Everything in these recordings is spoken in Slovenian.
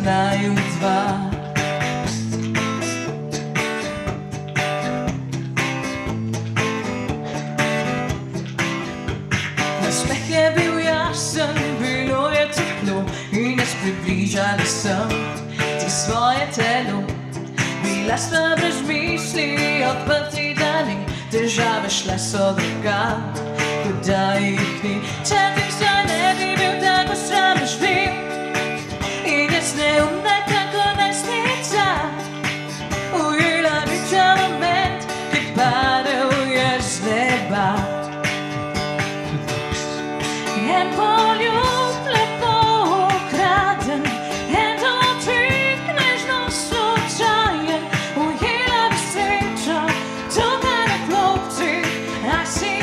naju dva. Nasmeh je bil jasen, bilo je toplo in jaz približala sem ti svoje telo. Bila sta brez misli, odprti dani, težave šle so drugam, kot da jih ni. Če ti zdaj ne bi bil tako sramežljiv in jaz neumna kako najstnica, ujela bi ta moment, ki padel je z neba. En poljub lepo ukraden, en dotik nežno slučajen, ujela bi srečo tukaj na klopci, a si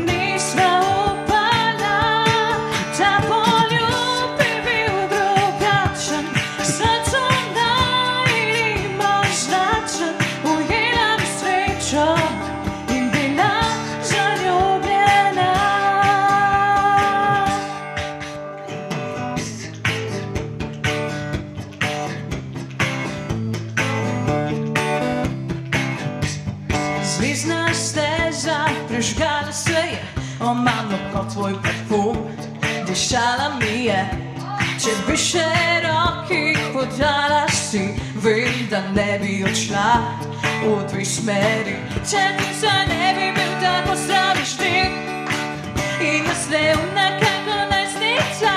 nisva upala. Ta poljub bi bil drugačen, srcem najbolj značen, ujela bi srečo in bila zaljubljena. Zvezdna steza, prižgala se je, omamno kot tvoj parfum, dišala mi je. Če bi še roki podala si, vem, da ne bi odšla v dve smeri. Če ti zdaj ne bi bil tako sramežljiv in jaz neumna kako najstnica,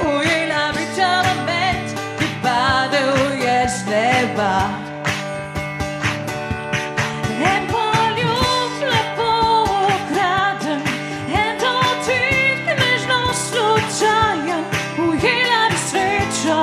ujela bi ta moment, ki padel je z neba. En poljub lepo ukraden, en dotik nežno slučajen, ujela bi srečo